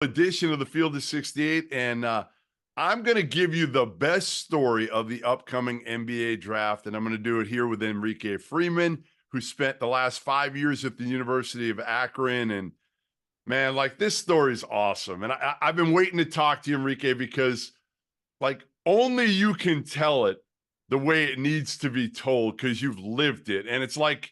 edition of the Field of 68, and I'm going to give you the best story of the upcoming NBA draft, and I'm going to do it here with Enrique Freeman, who spent the last 5 years at the University of Akron. And man, like, this story is awesome, and I've been waiting to talk to you, Enrique, because like only you can tell it the way it needs to be told because you've lived it, and it's like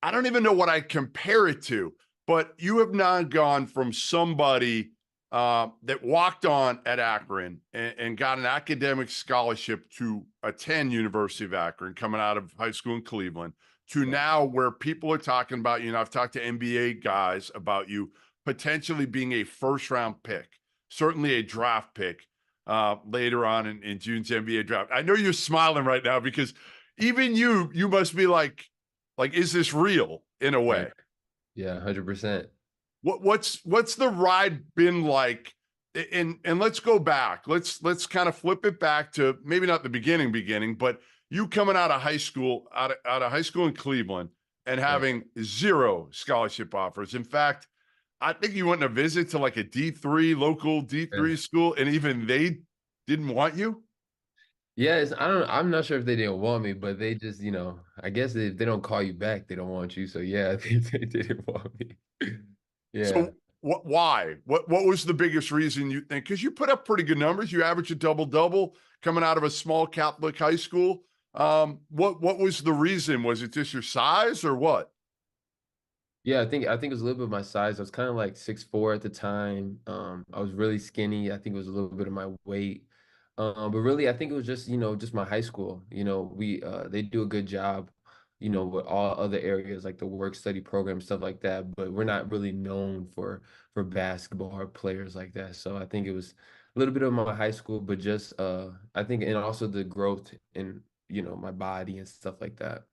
I don't even know what I compare it to, but you have now gone from somebody that walked on at Akron and got an academic scholarship to attend University of Akron coming out of high school in Cleveland to now where people are talking about you. And I've talked to NBA guys about you potentially being a first-round pick, certainly a draft pick later on in June's NBA draft. I know you're smiling right now because even you must be like, is this real in a way? Yeah, 100%. What's the ride been like? And let's go back. Let's kind of flip it back to maybe not the beginning, but you coming out of high school, out of high school in Cleveland and having zero scholarship offers. In fact, I think you went on a visit to like a D3 local D3 school, and even they didn't want you. Yeah, I'm not sure if they didn't want me, but they just, I guess if they don't call you back, they don't want you. So yeah, they didn't want me. Yeah. So why? What was the biggest reason you think? Because you put up pretty good numbers. You averaged a double-double coming out of a small Catholic high school. What was the reason? Was it just your size or what? Yeah, I think it was a little bit of my size. I was kind of like 6'4" at the time. I was really skinny. I think it was a little bit of my weight. But really I think it was just, just my high school. We they do a good job, with all other areas like the work study program, stuff like that, but we're not really known for basketball or players like that. So I think it was a little bit of my high school, but just I think and also the growth in, my body and stuff like that.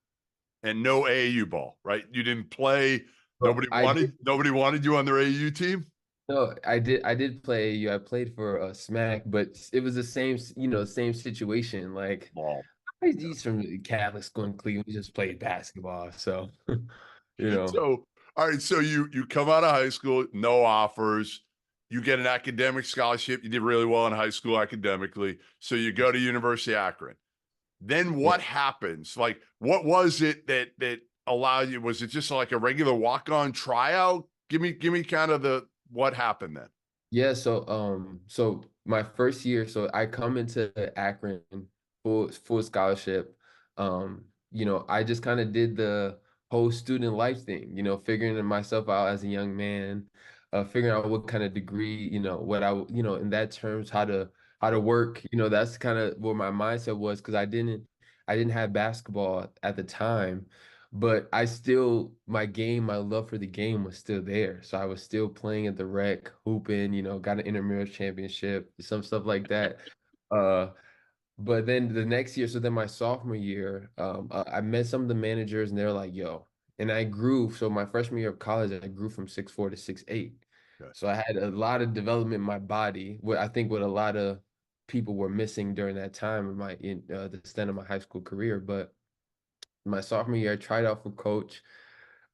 And no AAU ball, right? You didn't play. But I did. Nobody wanted you on their AAU team. No, I did play AU. I played for Smack, but it was the same, same situation. Like Ball. he's from the Catholic school in Cleveland. We just played basketball. So, you know. So, all right. So you come out of high school, no offers. You get an academic scholarship. You did really well in high school academically. So you go to University of Akron. Then Yeah. what happens? Like, what was it that allowed you? Was it just like a regular walk-on tryout? Give me kind of the what happened then. Yeah, so my first year, so I come into Akron full scholarship. I just kind of did the whole student life thing, figuring myself out as a young man, figuring out what kind of degree, what in that terms, how to work, that's kind of where my mindset was because I didn't have basketball at the time. But my love for the game was still there. So I was still playing at the rec, hooping, got an intramural championship, some stuff like that. Uh, but then the next year, so then my sophomore year, I met some of the managers and they're like, yo, and I grew. So my freshman year of college, I grew from 6'4" to 6'8". Okay. So I had a lot of development in my body, what I think what a lot of people were missing during that time in the extent of my high school career. But my sophomore year, I tried out for coach.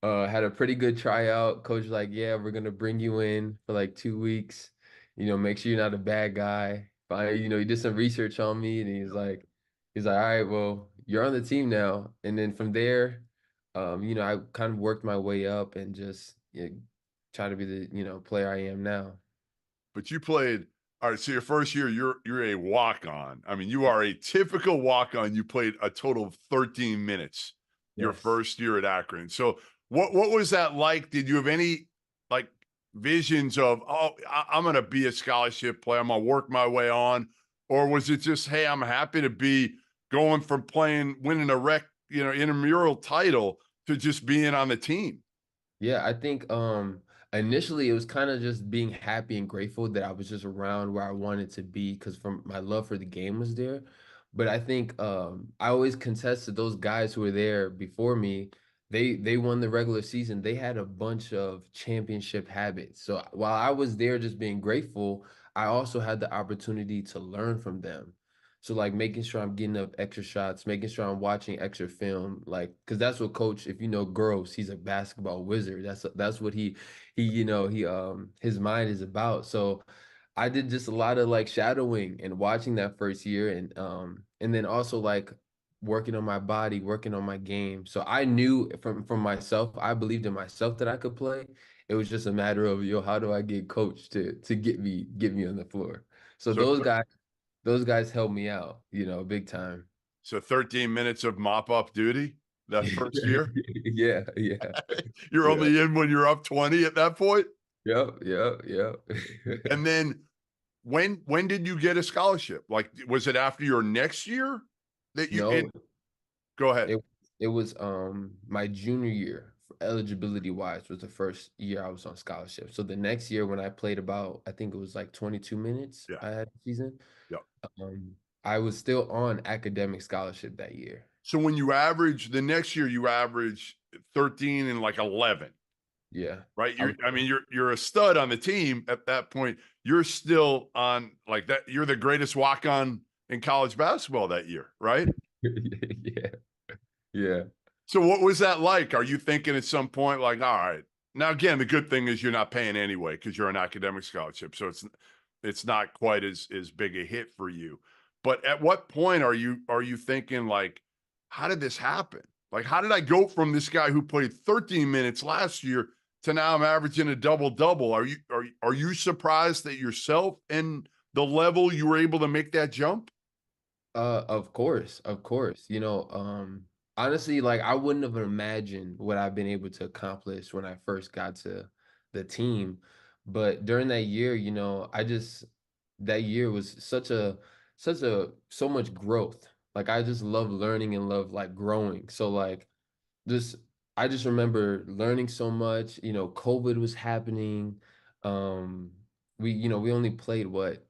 Had a pretty good tryout. Coach was like, yeah, we're gonna bring you in for like 2 weeks. Make sure you're not a bad guy. Fine, he did some research on me, and he's like, all right, well, you're on the team now. And then from there, I kind of worked my way up and just try to be the player I am now. But you played. All right. So your first year, you're a walk-on. I mean, you are a typical walk-on. You played a total of 13 minutes your Yes. first year at Akron. So what was that like? Did you have any like visions of, oh, I'm going to be a scholarship player, I'm going to work my way on, or was it just, hey, I'm happy to be going from winning a intramural title to just being on the team? Yeah, I think initially it was kind of just being happy and grateful that I was just around where I wanted to be because from my love for the game was there. But I think I always contested those guys who were there before me. They won the regular season. They had a bunch of championship habits. So while I was there just being grateful, I also had the opportunity to learn from them. So like making sure I'm getting up extra shots, making sure I'm watching extra film, like because that's what coach, if you know Gross, he's a basketball wizard. That's what he his mind is about. So I did just a lot of like shadowing and watching that first year and then also like working on my body, working on my game. So I knew from myself, I believed in myself that I could play. It was just a matter of, yo, how do I get coach to get me on the floor? So So those guys helped me out, big time. so 13 minutes of mop up duty that first year. Yeah, yeah, You're yeah. only in when you're up 20 at that point. Yep, yep, yep. And then when did you get a scholarship? Like was it after your next year that you No, go ahead. it it was my junior year, eligibility wise, was the first year I was on scholarship. So the next year when I played about, I think it was like 22 minutes Yeah. I had the season, Yeah. um, I was still on academic scholarship that year. So when you average the next year, you average 13 and like 11, Yeah. right? I was, I mean, you're a stud on the team at that point. You're still on like that. You're the greatest walk on in college basketball that year, right? yeah, yeah. So what was that like? Are you thinking at some point like, all right, now again, the good thing is you're not paying anyway because you're an academic scholarship, so it's not quite as big a hit for you. But at what point are you thinking like, how did this happen? Like, how did I go from this guy who played 13 minutes last year to now I'm averaging a double double? Are you surprised at yourself and the level you were able to make that jump? Of course, of course. Honestly, like I wouldn't have imagined what I've been able to accomplish when I first got to the team. But during that year, that year was so much growth. Like I just love learning and love like growing. So like just I just remember learning so much. COVID was happening. Um, we only played what?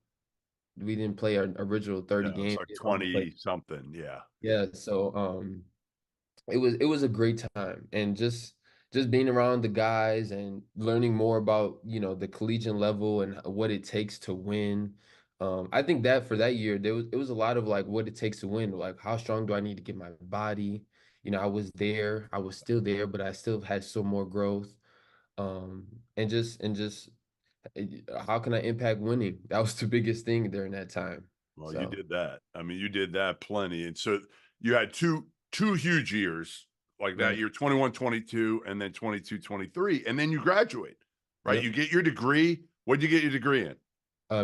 We didn't play our original Yeah, 30 it was games. like We only played 20 something. Yeah. yeah, so it was a great time and just being around the guys and learning more about, the collegiate level and what it takes to win. I think that for that year it was a lot of like what it takes to win, like how strong do I need to get my body? I was there, I was still there, but I still had some more growth. And just how can I impact winning? That was the biggest thing during that time. Well, you So did that. I mean, you did that plenty. And so you had two huge years like that right. year, 21, 22, and then 22, 23, and then you graduate, right? You Yep. get your degree. What'd you get your degree in?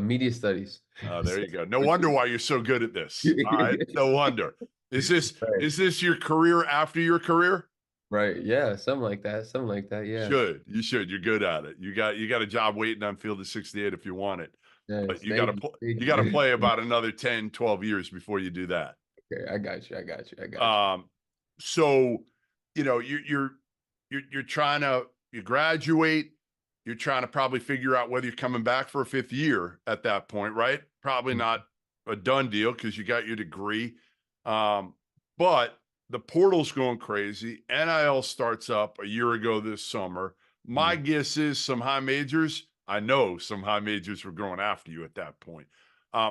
Media studies. There you go. No wonder why you're so good at this. All right. No wonder. Is this Right. is this your career after your career? Right. Yeah. Something like that. Something like that. Yeah. You should. You're good at it. You got a job waiting on field of 68 if you want it. But Nice. you gotta Thank you. Thank you gotta you. play about another 10, 12 years before you do that. Okay. I got you. I got you. I got you. Um, so you're trying to you graduate, you're trying to probably figure out whether you're coming back for a fifth year at that point, right? Probably Mm. not a done deal because you got your degree. But the portal's going crazy. NIL starts up a year ago this summer. My Mm. guess is some high majors. I know some high majors were going after you at that point.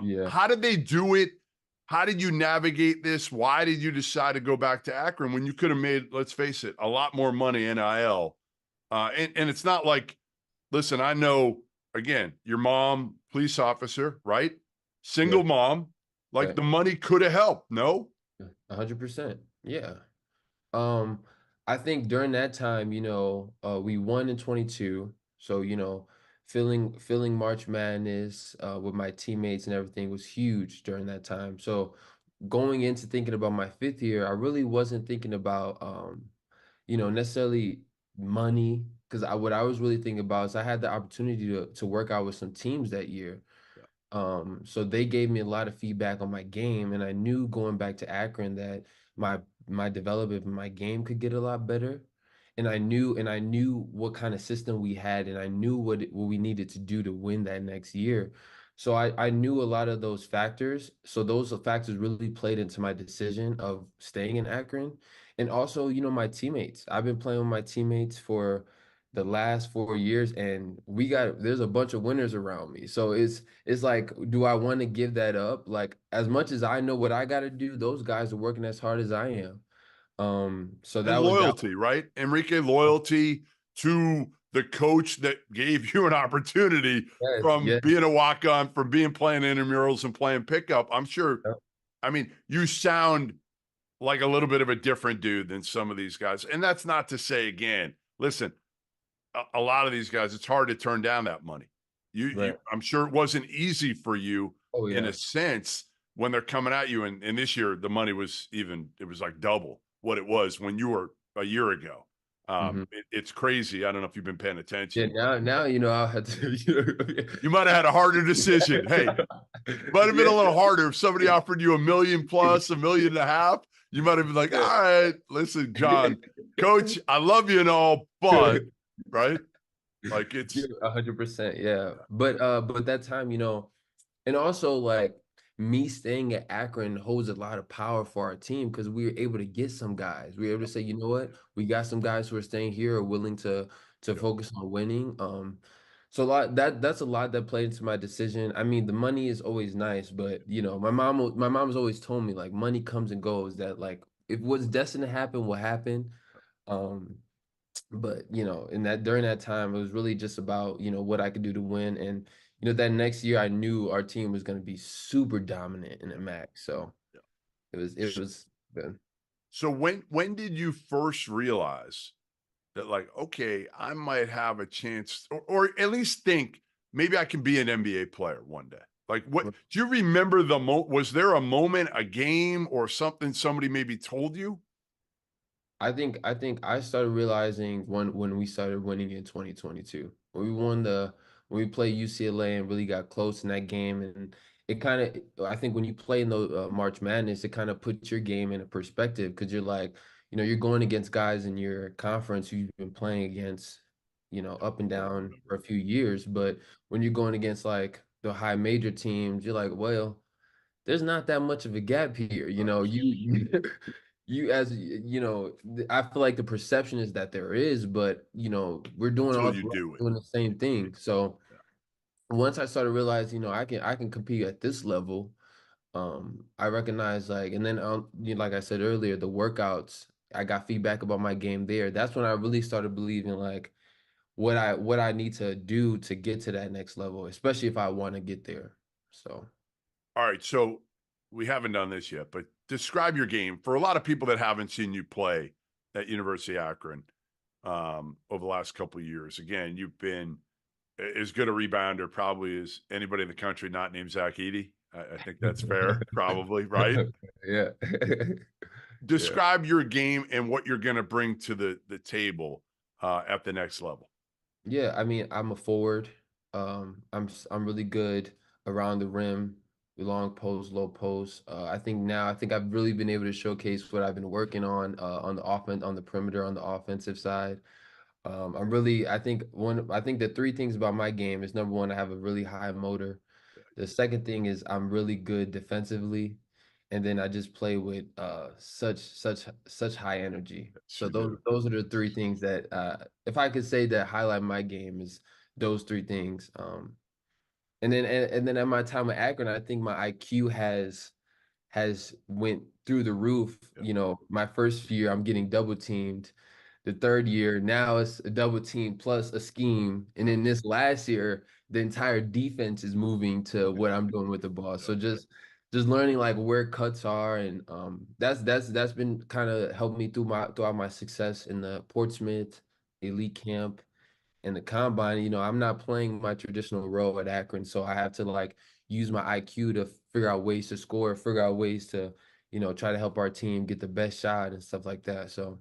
Yeah. How did they do it? How did you navigate this? Why did you decide to go back to Akron when you could have made, let's face it, a lot more money NIL? And it's not like, listen, I know, again, your mom, police officer, right? Yeah. Single mom, like Right. the money could have helped. No? 100%. Yeah. Um, I think during that time, we won in 22. So, feeling March Madness with my teammates and everything was huge during that time. So going into thinking about my fifth year, I really wasn't thinking about necessarily money. Because what I was really thinking about is I had the opportunity to work out with some teams that year. So they gave me a lot of feedback on my game, and I knew going back to Akron that my development in my game could get a lot better. And I knew what kind of system we had, and I knew what we needed to do to win that next year. So I knew a lot of those factors. So those factors really played into my decision of staying in Akron. And also, my teammates. I've been playing with my teammates for the last 4 years, and there's a bunch of winners around me. So it's like, do I want to give that up? Like, as much as I know what I got to do, those guys are working as hard as I am. So And loyalty, right? Enrique, loyalty to the coach that gave you an opportunity yes, from yes. being a walk-on, from being playing intramurals and playing pickup. I'm sure, Yep. I mean, you sound like a little bit of a different dude than some of these guys. And that's not to say, again, listen, a lot of these guys, it's hard to turn down that money. Right. I'm sure it wasn't easy for you Oh in yeah. a sense when they're coming at you. And this year, the money was it was like double what it was when you were a year ago. Hmm. It's crazy. I don't know if you've been paying Yeah. attention, but Now I'll have to. you might have had a harder decision. Hey, might have been Yeah. a little harder if somebody offered you 1 million plus, 1.5 million. You might have been like, all Yeah. right, listen, John, coach, I love you and all, but right. Like Yeah, it's 100%. Yeah. But that time, and also like me staying at Akron holds a lot of power for our team because we were able to get some guys. We were able to say, you know what, we got some guys who are staying here, are willing to yep. focus on winning. So a lot that's a lot that played into my decision. I mean, the money is always nice, but my mom's always told me like money comes and goes. That like if what's destined to happen will happen. Um, but in that during that time it was really just about what I could do to win. And that next year I knew our team was going to be super dominant in the MAC, so Yeah. it was good. So when did you first realize that, like, okay, I might have a chance, or at least think maybe I can be an NBA player one day? Like, what do you remember was there a moment, a game, or something somebody maybe told you? I think I started realizing when we started winning in 2022. When we played UCLA and really got close in that game. And it kind of, I think when you play in the March Madness, it kind of puts your game in a perspective because you're like, you're going against guys in your conference who you've been playing against, up and I down remember. for a few years. But when you're going against like the high major teams, you're like, well, there's not that much of a gap here. Right. I feel like the perception is that there is, but we're doing Until all you do it. doing the same thing. So Yeah. once I started realizing, I can compete at this level, I recognize like, and then like I said earlier, the workouts, I got feedback about my game there. That's when I really started believing like what I need to do to get to that next level, especially if I want to get there. So. All right. So we haven't done this yet, but describe your game for a lot of people that haven't seen you play at University of Akron over the last couple of years. Again, you've been as good a rebounder probably as anybody in the country not named Zach Edey. I think that's fair, probably, right? Yeah. Yeah. Describe your game and what you're going to bring to the table at the next level. Yeah, I mean, I'm a forward. I'm really good around the rim, long post, low post. I think I've really been able to showcase what I've been working on the offense, on the perimeter, on the offensive side. I think the three things about my game is number one, I have a really high motor. The second thing is I'm really good defensively, and then I just play with such high energy. Yes, So you those do. those are the three things that if I could say that highlight my game is those three things. And then at my time at Akron, I think my IQ has went through the roof. Yep. My first year I'm getting double teamed. The third year, now it's a double team plus a scheme. And then this last year, the entire defense is moving to what I'm doing with the ball. Yep. So just learning like where cuts are, and that's been kind of helped me throughout my success in the Portsmouth elite camp and the combine. I'm not playing my traditional role at Akron, so I have to like use my IQ to figure out ways to score, figure out ways to, try to help our team get the best shot and stuff like that. So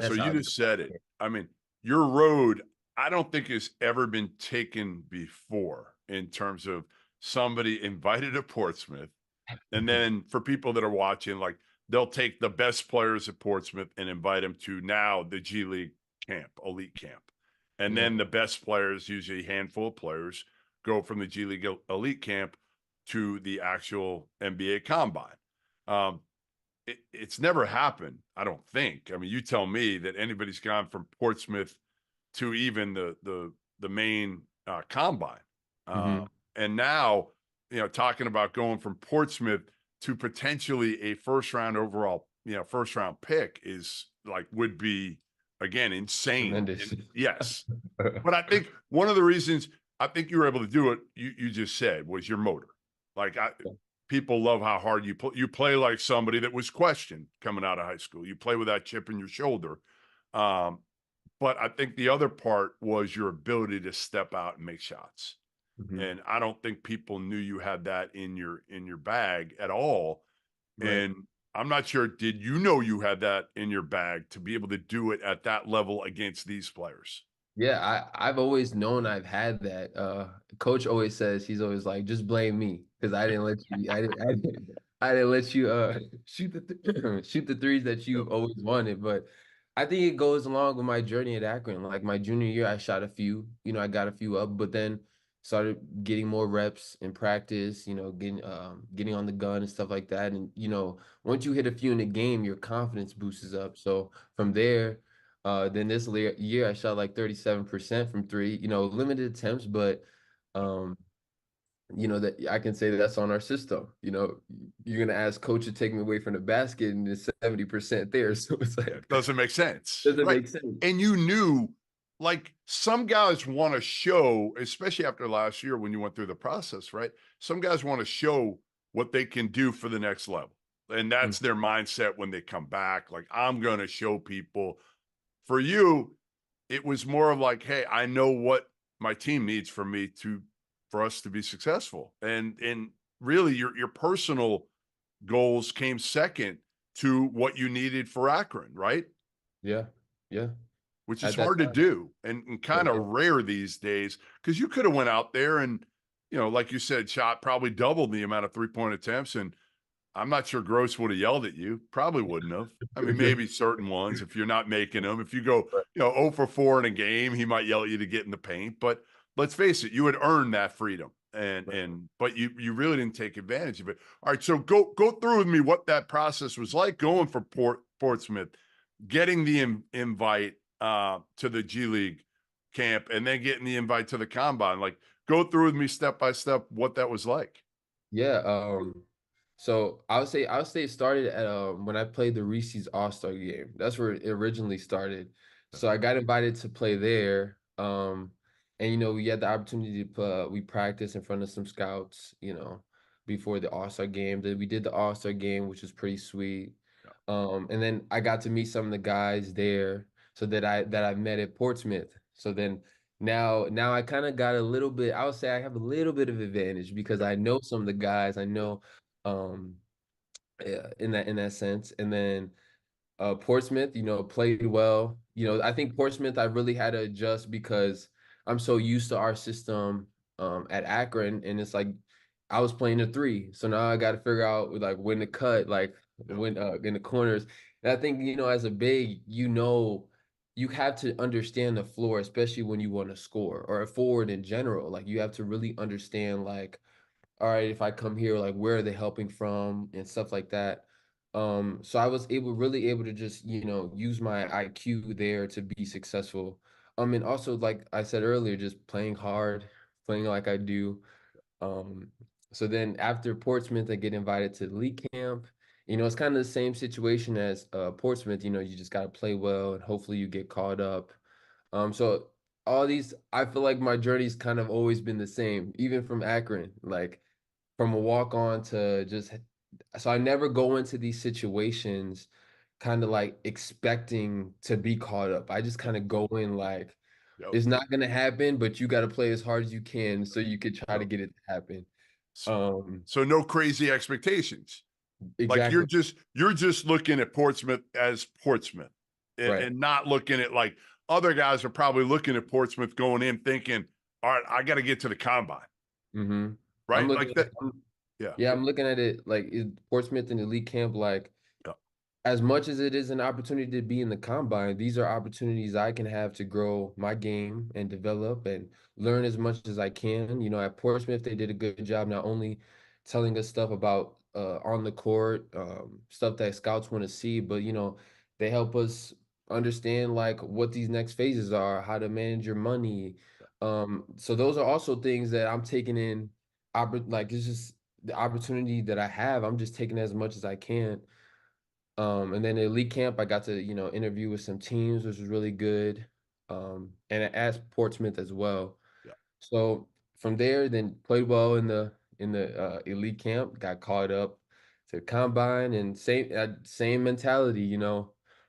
So that's how you I've just said it. I mean, your road, I don't think has ever been taken before in terms of somebody invited to Portsmouth. And then for people that are watching, like they'll take the best players at Portsmouth and invite them to now the G League camp, elite camp. And Yeah. then the best players, usually a handful of players, go from the G League elite camp to the actual NBA combine. Um, it's never happened, I don't think. I mean, you tell me that anybody's gone from Portsmouth to even the main combine. Mhm. And now, talking about going from Portsmouth to potentially a first round pick is like would be again insane. Tremendous. And yes, but I think one of the reasons I think you were able to do it, you just said, was your motor. Like people love how hard you play. You play like somebody that was questioned coming out of high school. You play with that chip in your shoulder. Um, but I think the other part was your ability to step out and make shots. Mhm. And I don't think people knew you had that in your bag at all. Right. And I'm not sure, did you know you had that in your bag to be able to do it at that level against these players? Yeah, I've always known I've had that. Coach always says he's always like, just blame me because I didn't let you. I didn't let you shoot shoot the threes that Yep. you've always wanted. But I think it goes along with my journey at Akron. Like my junior year, I shot a few. I got a few up, but then started getting more reps in practice. Getting on the gun and stuff like that. And once you hit a few in the game, your confidence boosts up. So from there. Then this year I shot like 37% from three, limited attempts, but um, that I can say that that's on our system. You're gonna ask coach to take me away from the basket and it's 70% there. So it's It like doesn't make sense. doesn't Right. make sense. And you knew, like, some guys want to show, especially after last year when you went through the process, right? Some guys want to show what they can do for the next level. And Mm. that's their mindset when they come back. Like, I'm going to show people. For you, it was more of like, hey, I know what my team needs for us to be successful. And really your personal goals came second to what you needed for Akron, right? Yeah, yeah. Which is At that hard to time, do and yeah, kind of rare these days because you could have went out there and, like you said, shot probably doubled the amount of 3-point attempts. And I'm not sure Gross would have yelled at you. Probably wouldn't have. I mean, yeah. maybe certain ones if you're not making them. If you go, Right, 0 for 4 in a game, he might yell at you to get in the paint. But let's face it, you had earned that freedom. right. But you really didn't take advantage of it. All right, so go through with me what that process was like going for Portsmouth, getting the invite to the G League camp, and then getting the invite to the combine. Like, go through with me step by step what that was like. Yeah, so I would say it started at when I played the Reese's All-Star game. That's where it originally started. So I got invited to play there. And we had the opportunity to we practiced in front of some scouts, before the All-Star game. Then we did the All-Star game, which was pretty sweet. And then I got to meet some of the guys there so that I met at Portsmouth. So then now I kind of got a little bit, I would say I have a little bit of advantage because I know some of the guys. I know um yeah, in that sense. And then Portsmouth, played well. I think Portsmouth I really had to adjust because I'm so used to our system at Akron, and it's like I was playing the three. So now I got to figure out like when to cut, like Yeah. when in the corners. And I think, as a big, you have to understand the floor, especially when you want to score or a forward in general. Like you have to really understand like, all right, if I come here, like where are they helping from and stuff like that. So I was really able to just, use my IQ there to be successful. And also, like I said earlier, just playing hard, playing like I do. Um, so then after Portsmouth, I get invited to the league camp. It's kind of the same situation as Portsmouth. You just got to play well and hopefully you get called up. So all these, I feel like my journey's kind of always been the same, even from Akron, like from a walk on to just, so I never go into these situations kind of like expecting to be caught up. I just kind of go in like, Yep. it's not going to happen, but you got to play as hard as you can so you could try to Yep. get it to happen. S- Um, So no crazy expectations. Like exactly. you're just looking at Portsmouth as Portsmouth Right. and not looking at like other guys are probably looking at Portsmouth going in thinking, all right, I got to get to the combine, Mm-hmm. I'm right? looking Like at, that. Yeah. yeah, I'm looking at it like is Portsmouth in the league camp, like Yeah. as much as it is an opportunity to be in the combine, these are opportunities I can have to grow my game and develop and learn as much as I can. At Portsmouth, they did a good job not only telling us stuff about on the court, stuff that scouts want to see, but they help us understand like what these next phases are, how to manage your money. So those are also things that I'm taking in. Like it's just the opportunity that I have. I'm just taking as much as I can. And then the elite camp, I got to, interview with some teams, which was really good. And at Portsmouth as well. Yeah. So from there, then played well in the elite camp, got caught up to combine, and same mentality,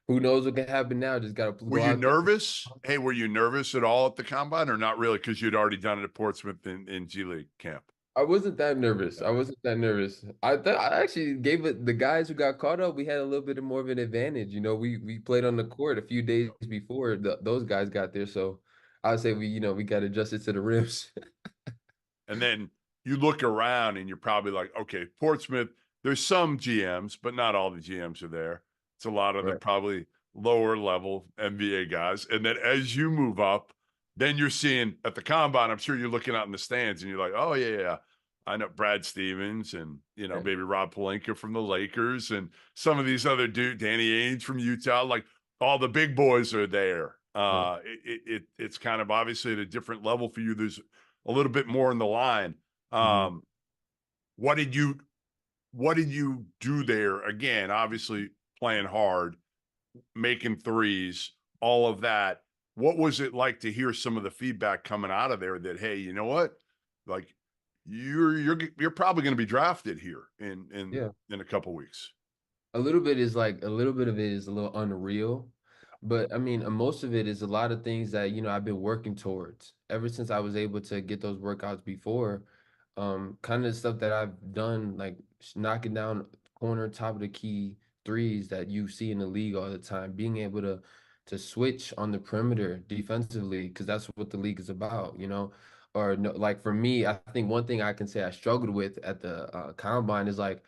who knows what can happen now? Just gotta Were go you out there. nervous? Hey, were you nervous at all at the combine or not really? Because you'd already done it at Portsmouth in G League camp. I wasn't that nervous. Yeah. I wasn't that nervous. I actually gave it the guys who got caught up. We had a little bit more of an advantage. We played on the court a few days before those guys got there, so I would say we got adjusted to the rims. And then you look around and you're probably like, okay, Portsmouth, there's some GMs, but not all the GMs are there. It's a lot of the Right. probably lower level NBA guys. And then as you move up, then you're seeing at the combine, I'm sure you're looking out in the stands and you're like, oh, yeah, yeah. I know Brad Stevens and, Yeah. maybe Rob Pelinka from the Lakers and some of these other dudes, Danny Ainge from Utah, like all the big boys are there. Uh, It's kind of obviously at a different level for you. There's a little bit more in the line. mhm. Um, what did you do there? Again, obviously playing hard, making threes, all of that. What was it like to hear some of the feedback coming out of there that, hey, you know what? Like you're probably going to be drafted here Yeah. in a couple weeks. A little bit of it is a little unreal, but I mean, most of it is a lot of things that, I've been working towards ever since I was able to get those workouts before. Kind of stuff that I've done, like knocking down corner, top of the key threes that you see in the league all the time, being able to switch on the perimeter defensively, because that's what the league is about, Or no, like for me, I think one thing I can say I struggled with at the combine is like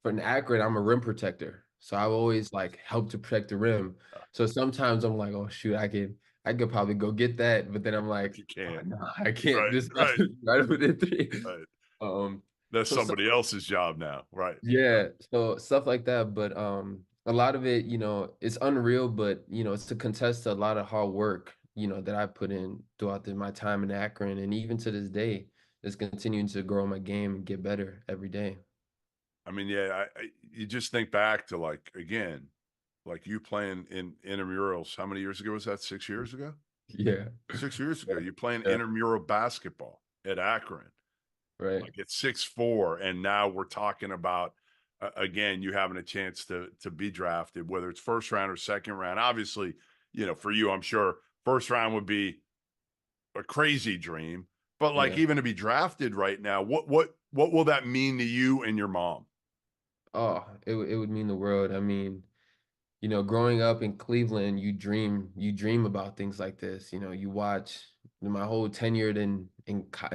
for an Akron, I'm a rim protector. So I've always like helped to protect the rim. So sometimes I'm like, oh shoot, I could probably go get that. But then I'm like, You oh can't. no, I can't. Right, This guy's right, right over there three. right. Um, That's so somebody else's job now. Right. yeah, so stuff like that. But a lot of it, it's unreal, but it's to contest to a lot of hard work, that I put in throughout my time in Akron, and even to this day, it's continuing to grow my game and get better every day. I mean, yeah, you just think back to like again, like you playing in intramurals. How many years ago was that? 6 years ago? Yeah. 6 years ago, Yeah. you're playing Yeah. intramural basketball at Akron, Right. like at 6'4", and now we're talking about again you having a chance to be drafted, whether it's first round or second round. Obviously, for you, I'm sure first round would be a crazy dream, but like Yeah. even to be drafted right now, what will that mean to you and your mom? Oh, it would mean the world. I mean, growing up in Cleveland, you dream about things like this. You watch my whole tenure in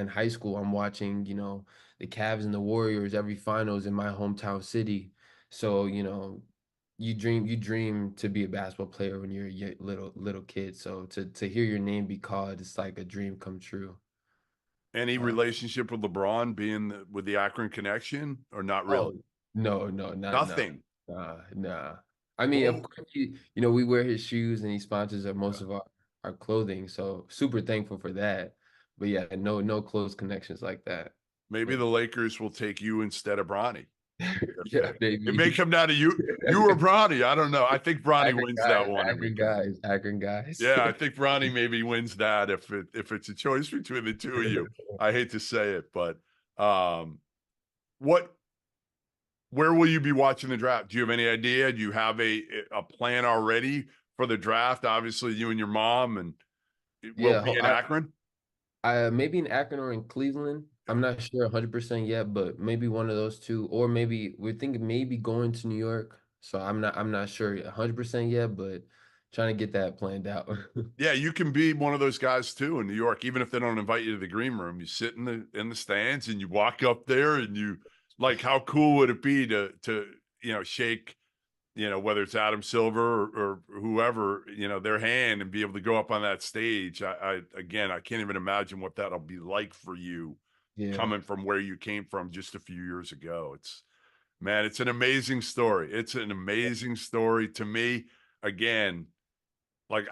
high school. I'm watching, the Cavs and the Warriors every finals in my hometown city. So, you dream to be a basketball player when you're a little kid. So to hear your name be called, it's like a dream come true. Any Uh, relationship with LeBron being with the Akron connection or not really? Oh, no, no, not nah, Nothing. nah. I mean, of Well, course, we wear his shoes and he sponsors most of our clothing, so super thankful for that. But yeah, no close connections like that. maybe Yeah, the Lakers will take you instead of Bronny. yeah, It may maybe. come down to you or Bronny. I don't know. I think Bronny Akron wins that guys, one, Akron Enrique. guys, Akron guys. Yeah, I think Bronny maybe wins that if it's a choice between the two of you. I hate to say it, but um, what where will you be watching the draft? Do you have any idea? Do you have a plan already for the draft? Obviously, you and your mom, and it will Yeah, be in Akron. I maybe in Akron or in Cleveland. Yeah. I'm not sure 100% yet, but maybe one of those two, or maybe we're thinking maybe going to New York. So I'm not sure 100% yet, but trying to get that planned out. Yeah, you can be one of those guys too in New York, even if they don't invite you to the green room. You sit in the stands and you walk up there and you like how cool would it be to shake, whether it's Adam Silver or whoever, their hand and be able to go up on that stage. I again I can't even imagine what that'll be like for you Yeah. coming from where you came from just a few years ago. Man, it's an amazing story. It's an amazing story to me. Again, like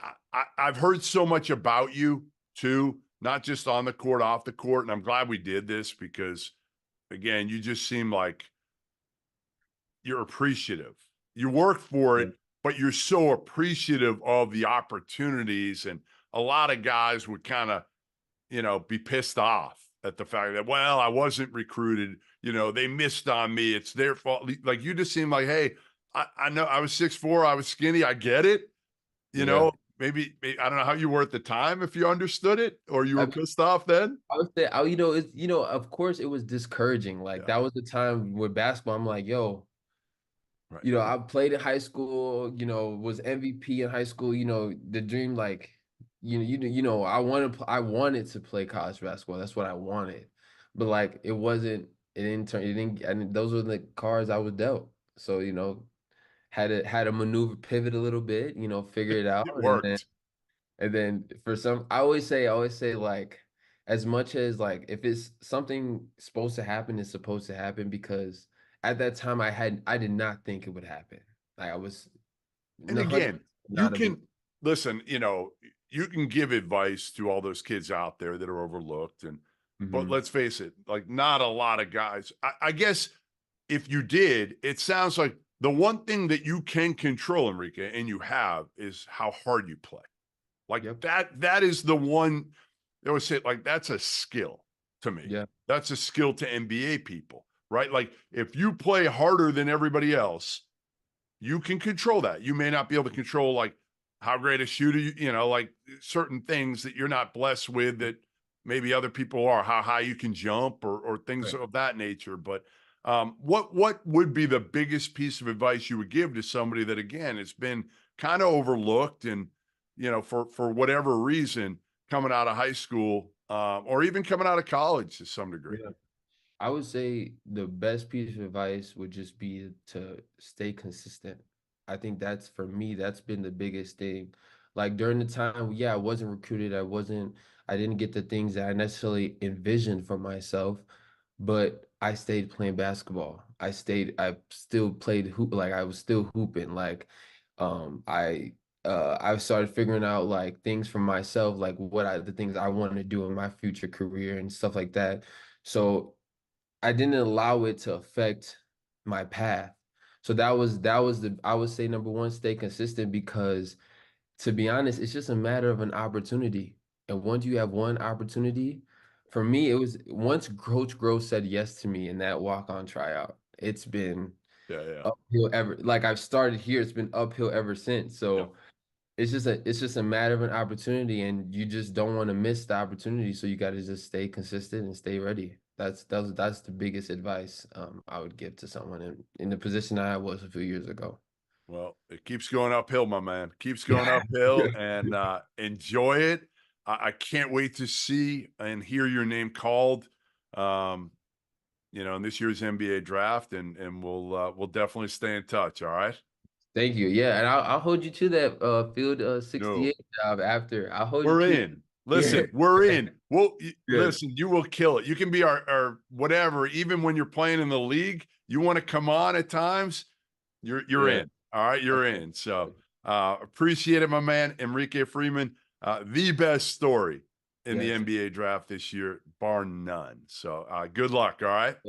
I've heard so much about you too, not just on the court, off the court. And I'm glad we did this because again, you just seem like you're appreciative. You work for Yeah. it, but you're so appreciative of the opportunities. And a lot of guys would kind of, be pissed off at the fact that, well, I wasn't recruited, they missed on me. It's their fault. Like you just seem like, hey, I know I was 6'4", I was skinny. I get it. Yeah. Maybe I don't know how you were at the time, if you understood it or you I were mean, pissed off then. I would say, it's, of course it was discouraging. Like Yeah. that was the time with basketball. I'm like, yo, Right. I played in high school, was MVP in high school, the dream, like, I wanted to play college basketball. That's what I wanted. But like, and those were the cards I was dealt. So, had to maneuver, pivot a little bit, figure it out. It And then worked. I always say like, as much as like, if it's something supposed to happen, it's supposed to happen, because at that time I did not think it would happen. Like I was And 100 again, you not a big. can listen, you can give advice to all those kids out there that are overlooked. But Mhm. let's face it, like not a lot of guys. I guess if you did, it sounds like the one thing that you can control, Enrique, and you have, is how hard you play. Like Yep. that is the one. They always say, like, that's a skill to me. Yeah. That's a skill to NBA people, right? Like if you play harder than everybody else, you can control that. You may not be able to control like how great a shooter like certain things that you're not blessed with that maybe other people are, how high you can jump or things Right. of that nature. But what would be the biggest piece of advice you would give to somebody that again has been kind of overlooked and for whatever reason coming out of high school or even coming out of college to some degree? Yeah. I would say the best piece of advice would just be to stay consistent. I think that's, for me, that's been the biggest thing. Like during the time, yeah, I wasn't recruited. I didn't get the things that I necessarily envisioned for myself, but I stayed playing basketball. I still played hoop, like I was still hooping. Like, um, I, I started figuring out like things for myself, like the things I wanted to do in my future career and stuff like that. So I didn't allow it to affect my path. So I would say number one, stay consistent, because to be honest, it's just a matter of an opportunity. And once you have one opportunity, for me, it was once Coach Gross said yes to me in that walk-on tryout, it's been Yeah, yeah, uphill ever. Like I've started here, it's been uphill ever since. yeah. So it's just a matter of an opportunity, and you just don't want to miss the opportunity. So you got to just stay consistent and stay ready. That's the biggest advice I would give to someone in the position I was a few years ago. Well, it keeps going uphill, my man. Keeps going uphill, and enjoy it. I can't wait to see and hear your name called, um, in this year's NBA draft, and we'll definitely stay in touch. All right. Thank you. Yeah, and I'll hold you to that field No, 68 job after. I'll hold you we're to it. in. Yeah. Listen, we're in. Well, Good. listen, you will kill it. You can be our whatever. Even when you're playing in the league, you want to come on at times. You're Yeah. in. All right, you're in. So appreciate it, my man. Enrique Freeman, the best story in the Yes. NBA draft this year, bar none. So good luck. All right.